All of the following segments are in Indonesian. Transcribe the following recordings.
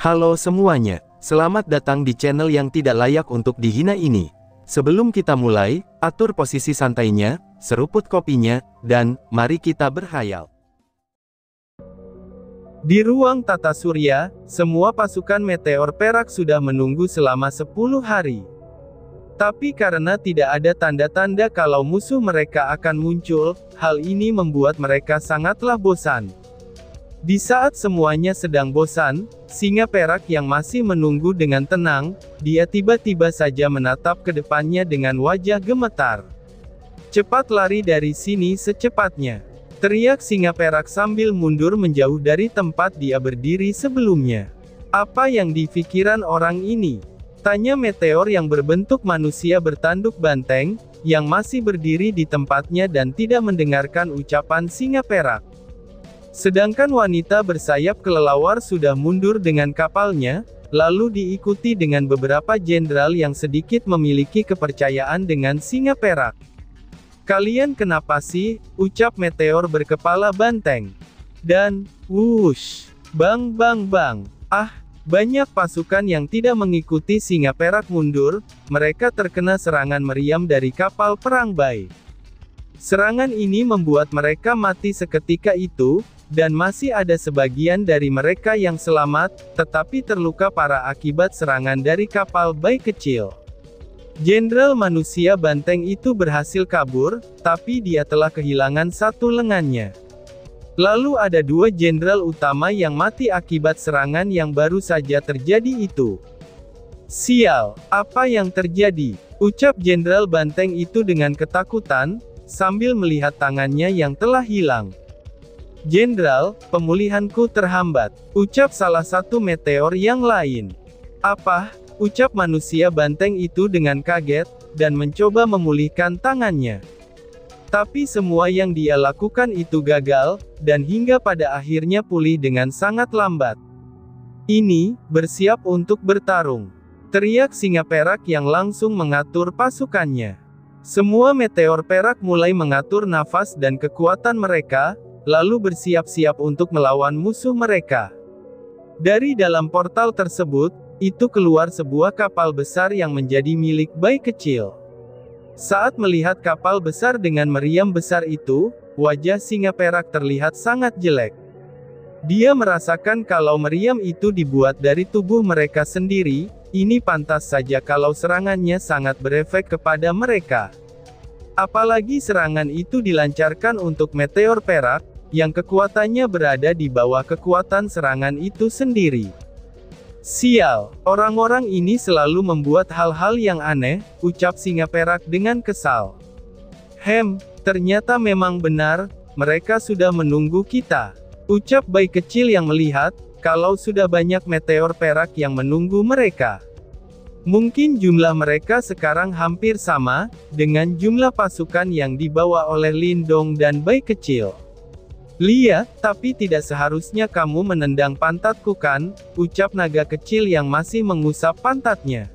Halo semuanya, selamat datang di channel yang tidak layak untuk dihina ini. Sebelum kita mulai, atur posisi santainya, seruput kopinya, dan mari kita berkhayal. Di ruang tata surya, semua pasukan meteor perak sudah menunggu selama 10 hari. Tapi karena tidak ada tanda-tanda kalau musuh mereka akan muncul, hal ini membuat mereka sangatlah bosan. Di saat semuanya sedang bosan, singa perak yang masih menunggu dengan tenang, dia tiba-tiba saja menatap ke depannya dengan wajah gemetar. "Cepat lari dari sini secepatnya!" teriak singa perak sambil mundur menjauh dari tempat dia berdiri sebelumnya. "Apa yang dipikiran orang ini?" tanya meteor yang berbentuk manusia bertanduk banteng, yang masih berdiri di tempatnya dan tidak mendengarkan ucapan singa perak. Sedangkan wanita bersayap kelelawar sudah mundur dengan kapalnya, lalu diikuti dengan beberapa jenderal yang sedikit memiliki kepercayaan dengan singa perak. "Kalian kenapa sih?" ucap meteor berkepala banteng. Dan, wush, bang bang bang. Banyak pasukan yang tidak mengikuti singa perak mundur, mereka terkena serangan meriam dari kapal perang Bai. Serangan ini membuat mereka mati seketika itu, dan masih ada sebagian dari mereka yang selamat, tetapi terluka parah akibat serangan dari kapal Bai kecil. Jenderal manusia banteng itu berhasil kabur, tapi dia telah kehilangan satu lengannya. Lalu ada dua jenderal utama yang mati akibat serangan yang baru saja terjadi itu. "Sial, apa yang terjadi?" ucap jenderal banteng itu dengan ketakutan, sambil melihat tangannya yang telah hilang. "Jenderal, pemulihanku terhambat," ucap salah satu meteor yang lain. "Apa?" ucap manusia banteng itu dengan kaget, dan mencoba memulihkan tangannya. Tapi semua yang dia lakukan itu gagal, dan hingga pada akhirnya pulih dengan sangat lambat. "Ini, bersiap untuk bertarung!" teriak singa perak yang langsung mengatur pasukannya. Semua meteor perak mulai mengatur nafas dan kekuatan mereka, lalu bersiap-siap untuk melawan musuh mereka. Dari dalam portal tersebut, itu keluar sebuah kapal besar yang menjadi milik Bai kecil. Saat melihat kapal besar dengan meriam besar itu, wajah singa perak terlihat sangat jelek. Dia merasakan kalau meriam itu dibuat dari tubuh mereka sendiri, ini pantas saja kalau serangannya sangat berefek kepada mereka. Apalagi serangan itu dilancarkan untuk meteor perak, yang kekuatannya berada di bawah kekuatan serangan itu sendiri. "Sial, orang-orang ini selalu membuat hal-hal yang aneh," ucap singa perak dengan kesal. Ternyata memang benar, mereka sudah menunggu kita," ucap Bai kecil yang melihat, kalau sudah banyak meteor perak yang menunggu mereka. Mungkin jumlah mereka sekarang hampir sama, dengan jumlah pasukan yang dibawa oleh Lindong dan Bai kecil. "Lihat, tapi tidak seharusnya kamu menendang pantatku kan?" ucap naga kecil yang masih mengusap pantatnya.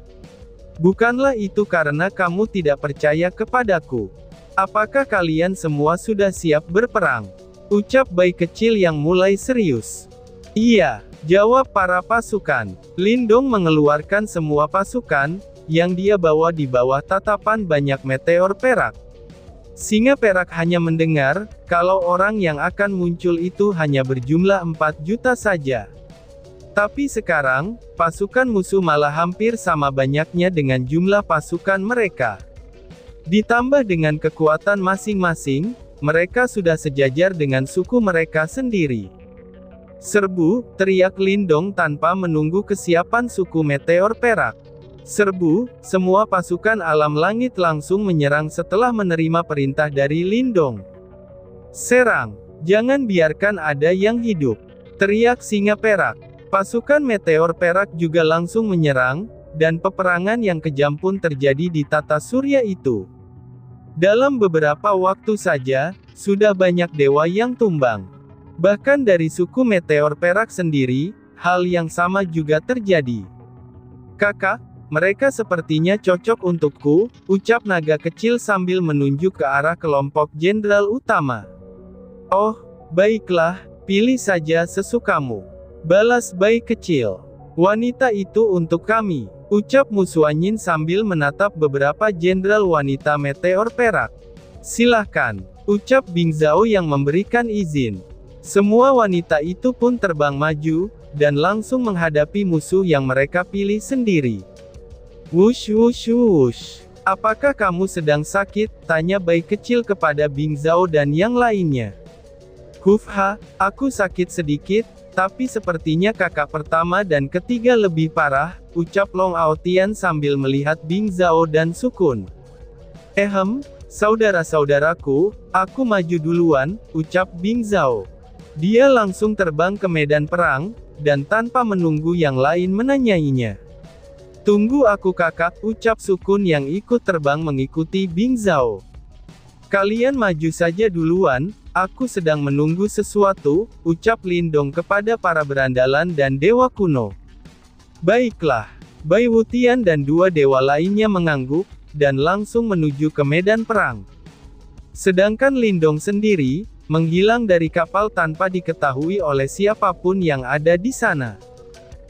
"Bukanlah itu karena kamu tidak percaya kepadaku. Apakah kalian semua sudah siap berperang?" ucap Bai kecil yang mulai serius. "Iya," jawab para pasukan. Lindong mengeluarkan semua pasukan, yang dia bawa di bawah tatapan banyak meteor perak. Singa perak hanya mendengar, kalau orang yang akan muncul itu hanya berjumlah 4 juta saja. Tapi sekarang, pasukan musuh malah hampir sama banyaknya dengan jumlah pasukan mereka. Ditambah dengan kekuatan masing-masing, mereka sudah sejajar dengan suku mereka sendiri. "Serbu!" teriak Lindong tanpa menunggu kesiapan suku meteor perak. "Serbu!" Semua pasukan alam langit langsung menyerang setelah menerima perintah dari Lindong. "Serang! Jangan biarkan ada yang hidup!" teriak singa perak. Pasukan meteor perak juga langsung menyerang, dan peperangan yang kejam pun terjadi di tata surya itu. Dalam beberapa waktu saja, sudah banyak dewa yang tumbang. Bahkan dari suku meteor perak sendiri, hal yang sama juga terjadi. "Kakak, mereka sepertinya cocok untukku," ucap naga kecil sambil menunjuk ke arah kelompok jenderal utama. "Oh, baiklah, pilih saja sesukamu," balas Bai kecil. Wanita itu untuk kami, ucap Mu Xuanyin sambil menatap beberapa jenderal wanita meteor perak. Silahkan, ucap Bing Zhao yang memberikan izin. Semua wanita itu pun terbang maju, dan langsung menghadapi musuh yang mereka pilih sendiri. Wush wush wush. Apakah kamu sedang sakit? Tanya bayi kecil kepada Bing Zhao dan yang lainnya. Hufha, aku sakit sedikit, tapi sepertinya kakak pertama dan ketiga lebih parah, ucap Long Aotian sambil melihat Bing Zhao dan Sukun. Saudara-saudaraku, aku maju duluan, ucap Bing Zhao. Dia langsung terbang ke medan perang, dan tanpa menunggu yang lain menanyainya. Tunggu aku kakak, ucap Sukun yang ikut terbang mengikuti Bing Zhao. Kalian maju saja duluan, aku sedang menunggu sesuatu, ucap Lindong kepada para berandalan dan dewa kuno. Baiklah, Bai Wutian dan dua dewa lainnya mengangguk, dan langsung menuju ke medan perang. Sedangkan Lindong sendiri, menghilang dari kapal tanpa diketahui oleh siapapun yang ada di sana.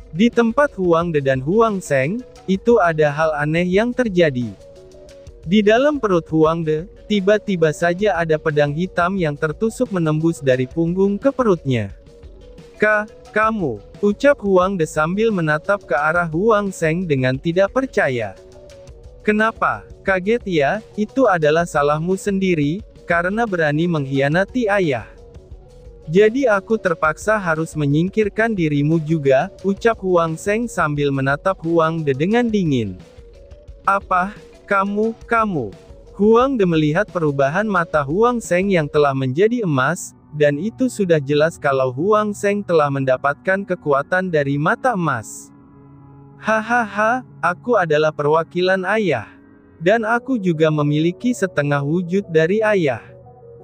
Di tempat Huang De dan Huang Sheng, itu ada hal aneh yang terjadi. Di dalam perut Huang De, tiba-tiba saja ada pedang hitam yang tertusuk menembus dari punggung ke perutnya. Kamu, ucap Huang De sambil menatap ke arah Huang Sheng dengan tidak percaya. Kenapa? Kaget ya, itu adalah salahmu sendiri, karena berani mengkhianati ayah. Jadi aku terpaksa harus menyingkirkan dirimu juga, ucap Huang Sheng sambil menatap Huang De dengan dingin. Apa? Kamu? Huang De melihat perubahan mata Huang Sheng yang telah menjadi emas, dan itu sudah jelas kalau Huang Sheng telah mendapatkan kekuatan dari mata emas. Hahaha, aku adalah perwakilan ayah. Dan aku juga memiliki setengah wujud dari ayah.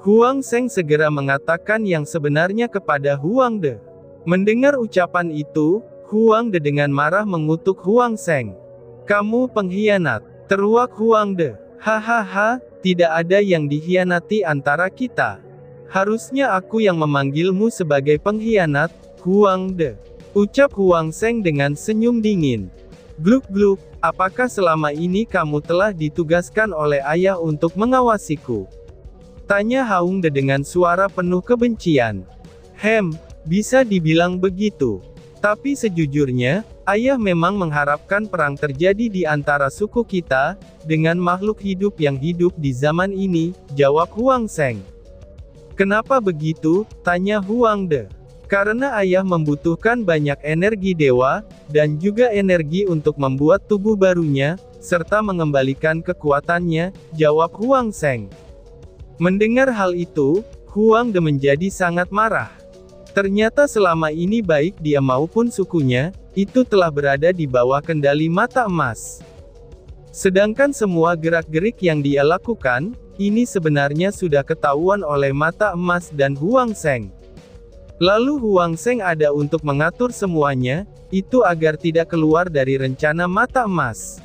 Huang Sheng segera mengatakan yang sebenarnya kepada Huang De. Mendengar ucapan itu, Huang De dengan marah mengutuk Huang Sheng. Kamu pengkhianat, teruak Huang De. Hahaha, tidak ada yang dikhianati antara kita. Harusnya aku yang memanggilmu sebagai pengkhianat, Huang De. Ucap Huang Sheng dengan senyum dingin. Gluk-gluk, apakah selama ini kamu telah ditugaskan oleh ayah untuk mengawasiku? Tanya Huang De dengan suara penuh kebencian. Bisa dibilang begitu. Tapi sejujurnya, ayah memang mengharapkan perang terjadi di antara suku kita, dengan makhluk hidup yang hidup di zaman ini, jawab Huang Sheng. Kenapa begitu? Tanya Huang De. Karena ayah membutuhkan banyak energi dewa, dan juga energi untuk membuat tubuh barunya, serta mengembalikan kekuatannya, jawab Huang Sheng. Mendengar hal itu, Huang De menjadi sangat marah. Ternyata selama ini baik dia maupun sukunya, itu telah berada di bawah kendali mata emas. Sedangkan semua gerak-gerik yang dia lakukan, ini sebenarnya sudah ketahuan oleh mata emas dan Huang Sheng. Lalu Huang Sheng ada untuk mengatur semuanya, itu agar tidak keluar dari rencana mata emas.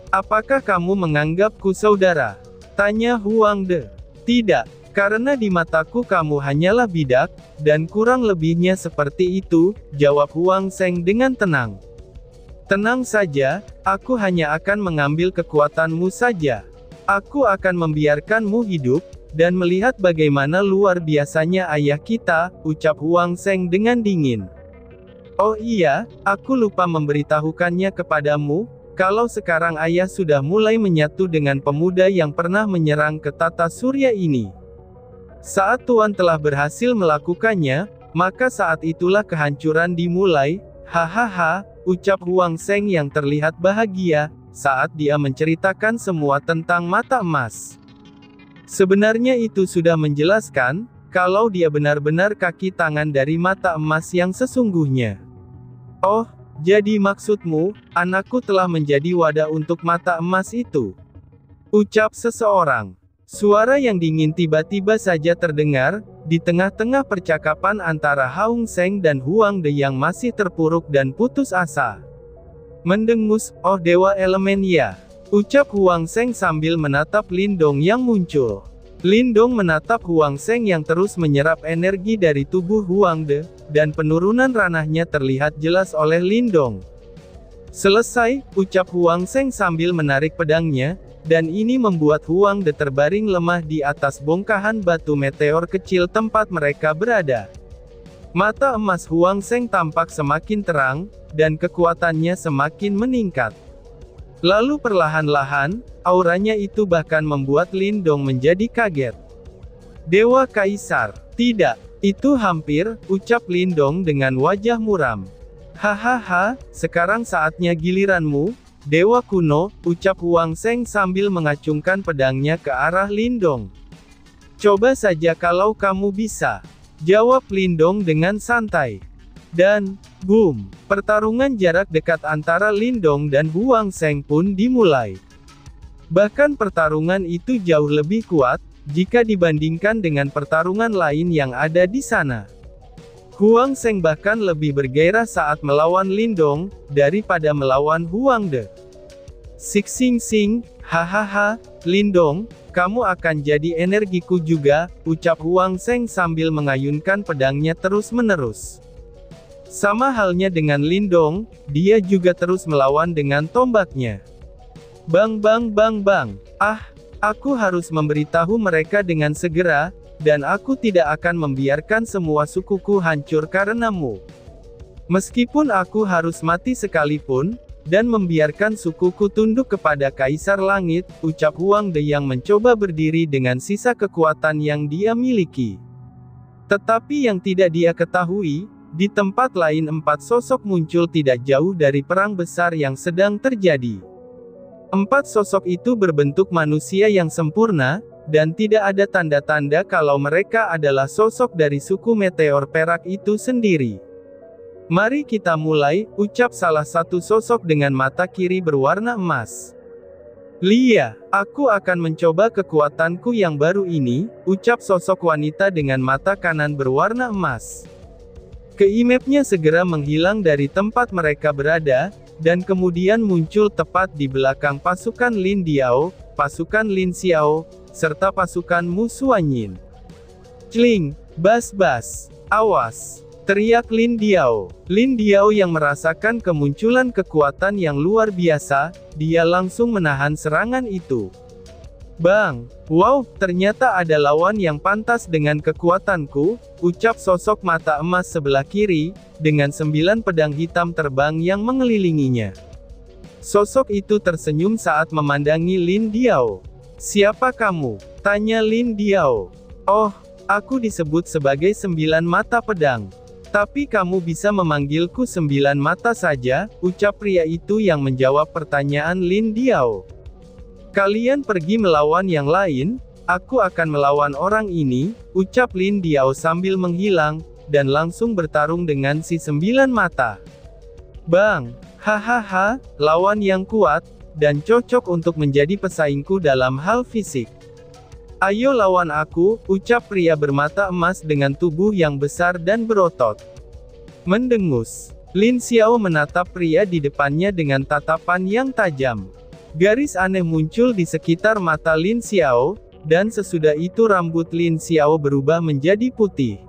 Apakah kamu menganggapku saudara? Tanya Huang De. Tidak, karena di mataku kamu hanyalah bidak, dan kurang lebihnya seperti itu, jawab Huang Sheng dengan tenang. Tenang saja, aku hanya akan mengambil kekuatanmu saja. Aku akan membiarkanmu hidup, dan melihat bagaimana luar biasanya ayah kita, ucap Huang Sheng dengan dingin. Oh iya, aku lupa memberitahukannya kepadamu, kalau sekarang ayah sudah mulai menyatu dengan pemuda yang pernah menyerang ke tata surya ini. Saat Tuan telah berhasil melakukannya, maka saat itulah kehancuran dimulai, hahaha, ucap Huang Sheng yang terlihat bahagia, saat dia menceritakan semua tentang mata emas. Sebenarnya itu sudah menjelaskan, kalau dia benar-benar kaki tangan dari mata emas yang sesungguhnya. Oh, jadi maksudmu, anakku telah menjadi wadah untuk mata emas itu? Ucap seseorang. Suara yang dingin tiba-tiba saja terdengar, di tengah-tengah percakapan antara Huang Sheng dan Huang De yang masih terpuruk dan putus asa. Mendengus, oh dewa elemen ya. Ucap Huang Sheng sambil menatap Lindong yang muncul. Lindong menatap Huang Zheng yang terus menyerap energi dari tubuh Huang De, dan penurunan ranahnya terlihat jelas oleh Lindong. Selesai, ucap Huang Zheng sambil menarik pedangnya, dan ini membuat Huang De terbaring lemah di atas bongkahan batu meteor kecil tempat mereka berada. Mata emas Huang Zheng tampak semakin terang, dan kekuatannya semakin meningkat. Lalu perlahan-lahan, auranya itu bahkan membuat Lindong menjadi kaget. Dewa Kaisar, tidak, itu hampir, ucap Lindong dengan wajah muram. Hahaha, sekarang saatnya giliranmu, Dewa Kuno, ucap Huang Zheng sambil mengacungkan pedangnya ke arah Lindong. Coba saja kalau kamu bisa, jawab Lindong dengan santai. Dan, boom, pertarungan jarak dekat antara Lindong dan Huang Zheng pun dimulai. Bahkan pertarungan itu jauh lebih kuat, jika dibandingkan dengan pertarungan lain yang ada di sana. Huang Zheng bahkan lebih bergairah saat melawan Lindong, daripada melawan Huang De. Sik sing sing, hahaha, Lindong, kamu akan jadi energiku juga, ucap Huang Zheng sambil mengayunkan pedangnya terus-menerus. Sama halnya dengan Lindong, dia juga terus melawan dengan tombaknya. Bang bang bang bang, aku harus memberitahu mereka dengan segera, dan aku tidak akan membiarkan semua sukuku hancur karenamu. Meskipun aku harus mati sekalipun, dan membiarkan sukuku tunduk kepada Kaisar Langit, ucap Huang De yang mencoba berdiri dengan sisa kekuatan yang dia miliki. Tetapi yang tidak dia ketahui, di tempat lain 4 sosok muncul tidak jauh dari perang besar yang sedang terjadi. 4 sosok itu berbentuk manusia yang sempurna, dan tidak ada tanda-tanda kalau mereka adalah sosok dari suku meteor perak itu sendiri. Mari kita mulai, ucap salah satu sosok dengan mata kiri berwarna emas. Lia, aku akan mencoba kekuatanku yang baru ini, ucap sosok wanita dengan mata kanan berwarna emas. Keimepnya segera menghilang dari tempat mereka berada, dan kemudian muncul tepat di belakang pasukan Lin Diao, pasukan Lin Xiao, serta pasukan Mu Suanyin. Cling, bas-bas, awas, teriak Lin Diao. Lin Diao yang merasakan kemunculan kekuatan yang luar biasa, dia langsung menahan serangan itu. Bang, wow, ternyata ada lawan yang pantas dengan kekuatanku, ucap sosok mata emas sebelah kiri, dengan 9 pedang hitam terbang yang mengelilinginya. Sosok itu tersenyum saat memandangi Lin Diao. Siapa kamu? Tanya Lin Diao. Oh, aku disebut sebagai 9 mata pedang. Tapi kamu bisa memanggilku 9 mata saja, ucap pria itu yang menjawab pertanyaan Lin Diao. Kalian pergi melawan yang lain, aku akan melawan orang ini, ucap Lin Diao sambil menghilang, dan langsung bertarung dengan si 9 mata. Bang, hahaha, lawan yang kuat, dan cocok untuk menjadi pesaingku dalam hal fisik. Ayo lawan aku, ucap pria bermata emas dengan tubuh yang besar dan berotot. Mendengus, Lin Xiao menatap pria di depannya dengan tatapan yang tajam. Garis aneh muncul di sekitar mata Lin Xiao, dan sesudah itu rambut Lin Xiao berubah menjadi putih.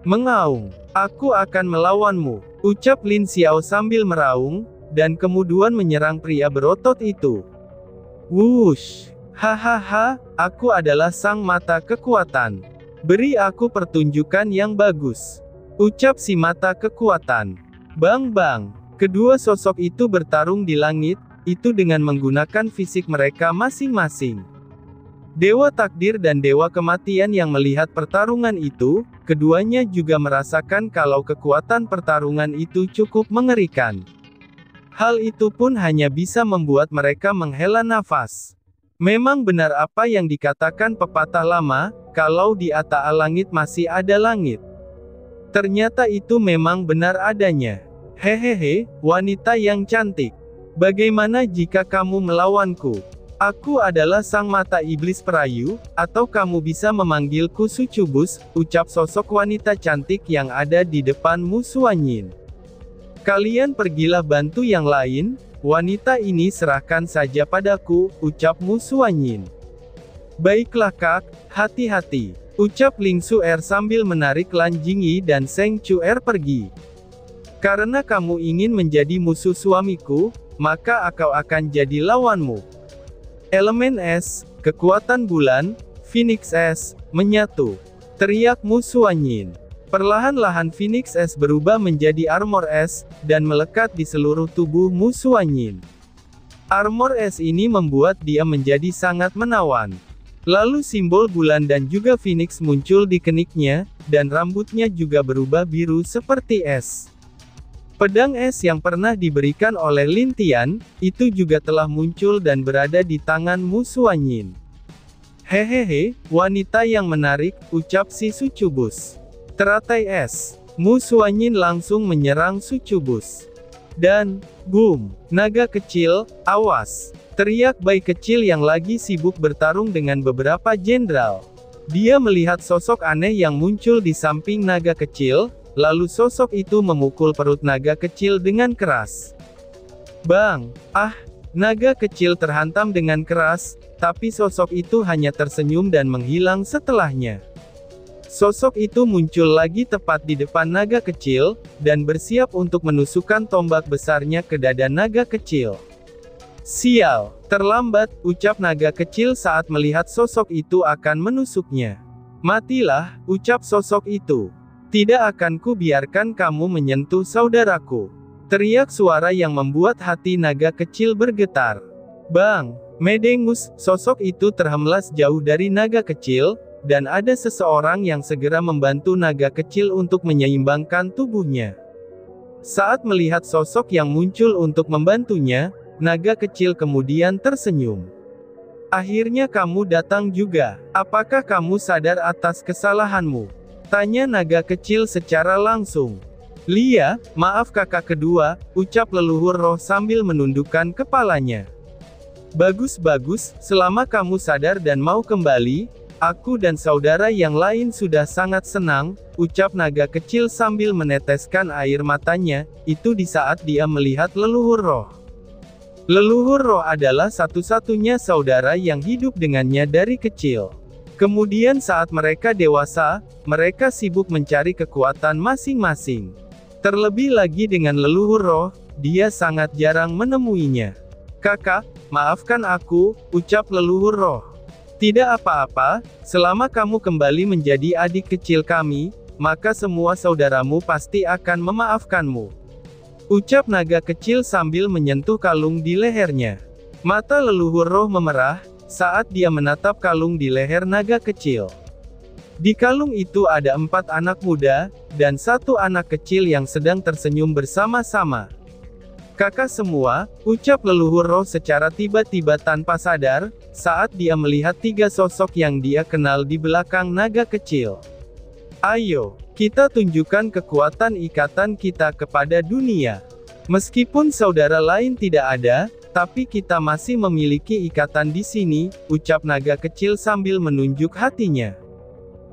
Mengaung, aku akan melawanmu, ucap Lin Xiao sambil meraung, dan kemudian menyerang pria berotot itu. Wush, hahaha, aku adalah sang mata kekuatan. Beri aku pertunjukan yang bagus, ucap si mata kekuatan. Bang bang, kedua sosok itu bertarung di langit, itu dengan menggunakan fisik mereka masing-masing. Dewa takdir dan dewa kematian yang melihat pertarungan itu, keduanya juga merasakan kalau kekuatan pertarungan itu cukup mengerikan. Hal itu pun hanya bisa membuat mereka menghela nafas. Memang benar apa yang dikatakan pepatah lama, kalau di atas langit masih ada langit. Ternyata itu memang benar adanya. Hehehe, wanita yang cantik. Bagaimana jika kamu melawanku? Aku adalah sang mata iblis perayu, atau kamu bisa memanggilku Sucubus, ucap sosok wanita cantik yang ada di depan Mu Suanyin. Kalian pergilah bantu yang lain, wanita ini serahkan saja padaku, ucap Mu Suanyin. Baiklah Kak, hati-hati, ucap Ling Suer sambil menarik Lan Jingyi dan Seng Chuer pergi. Karena kamu ingin menjadi musuh suamiku, maka aku akan jadi lawanmu. Elemen es, kekuatan bulan, Phoenix es, menyatu. Teriak Mu Xuanyin. Perlahan-lahan Phoenix es berubah menjadi armor es, dan melekat di seluruh tubuh Mu Xuanyin. Armor es ini membuat dia menjadi sangat menawan. Lalu simbol bulan dan juga Phoenix muncul di keniknya, dan rambutnya juga berubah biru seperti es. Pedang es yang pernah diberikan oleh Lin Tian, itu juga telah muncul dan berada di tangan Mu Xuanyin. Hehehe, wanita yang menarik, ucap si Sucubus. Teratai es. Mu Xuanyin langsung menyerang Sucubus. Dan, boom, naga kecil, awas! Teriak bayi kecil yang lagi sibuk bertarung dengan beberapa jenderal. Dia melihat sosok aneh yang muncul di samping naga kecil, lalu sosok itu memukul perut naga kecil dengan keras. Bang! Ah! Naga kecil terhantam dengan keras, tapi sosok itu hanya tersenyum dan menghilang setelahnya. Sosok itu muncul lagi tepat di depan naga kecil, dan bersiap untuk menusukkan tombak besarnya ke dada naga kecil. Sial! Terlambat, ucap naga kecil saat melihat sosok itu akan menusuknya. Matilah, ucap sosok itu. Tidak akan ku biarkan kamu menyentuh saudaraku. Teriak suara yang membuat hati naga kecil bergetar. Bang! Medengus, sosok itu terhemlas jauh dari naga kecil, dan ada seseorang yang segera membantu naga kecil untuk menyeimbangkan tubuhnya. Saat melihat sosok yang muncul untuk membantunya, naga kecil kemudian tersenyum. Akhirnya kamu datang juga. Apakah kamu sadar atas kesalahanmu? Tanya naga kecil secara langsung. Lia, maaf kakak kedua, ucap leluhur roh sambil menundukkan kepalanya. Bagus-bagus, selama kamu sadar dan mau kembali, aku dan saudara yang lain sudah sangat senang, ucap naga kecil sambil meneteskan air matanya, itu di saat dia melihat leluhur roh. Leluhur roh adalah satu-satunya saudara yang hidup dengannya dari kecil. Kemudian saat mereka dewasa, mereka sibuk mencari kekuatan masing-masing. Terlebih lagi dengan leluhur roh, dia sangat jarang menemuinya. Kakak, maafkan aku, ucap leluhur roh. Tidak apa-apa, selama kamu kembali menjadi adik kecil kami, maka semua saudaramu pasti akan memaafkanmu. Ucap naga kecil sambil menyentuh kalung di lehernya. Mata leluhur roh memerah, saat dia menatap kalung di leher naga kecil. Di kalung itu ada 4 anak muda, dan 1 anak kecil yang sedang tersenyum bersama-sama. Kakak semua, ucap leluhur roh secara tiba-tiba tanpa sadar, saat dia melihat 3 sosok yang dia kenal di belakang naga kecil. Ayo, kita tunjukkan kekuatan ikatan kita kepada dunia. Meskipun saudara lain tidak ada, tapi kita masih memiliki ikatan di sini, ucap naga kecil sambil menunjuk hatinya.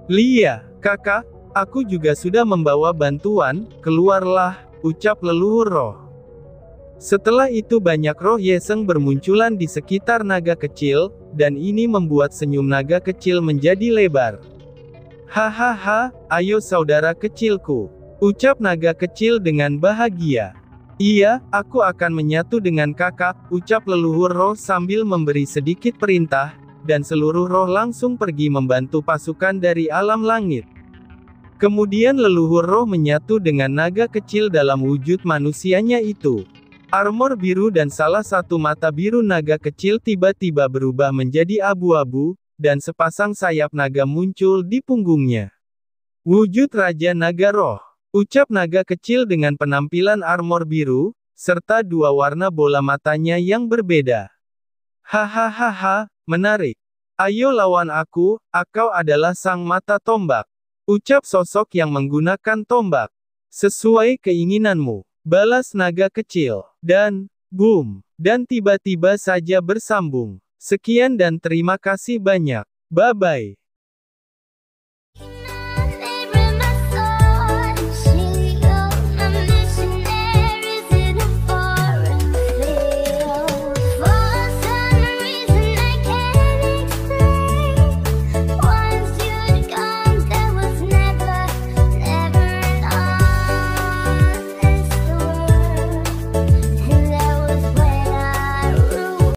Lia, kakak, aku juga sudah membawa bantuan, keluarlah, ucap leluhur roh. Setelah itu banyak roh Yeseng bermunculan di sekitar naga kecil, dan ini membuat senyum naga kecil menjadi lebar. Hahaha, ayo saudara kecilku, ucap naga kecil dengan bahagia. Iya, aku akan menyatu dengan kakak, ucap leluhur roh sambil memberi sedikit perintah, dan seluruh roh langsung pergi membantu pasukan dari alam langit. Kemudian leluhur roh menyatu dengan naga kecil dalam wujud manusianya itu. Armor biru dan salah satu mata biru naga kecil tiba-tiba berubah menjadi abu-abu, dan sepasang sayap naga muncul di punggungnya. Wujud Raja Naga Roh, ucap naga kecil dengan penampilan armor biru, serta 2 warna bola matanya yang berbeda. Hahaha, menarik. Ayo lawan aku adalah sang mata tombak. Ucap sosok yang menggunakan tombak. Sesuai keinginanmu, balas naga kecil. Dan, boom, dan tiba-tiba saja bersambung. Sekian dan terima kasih banyak. Bye-bye.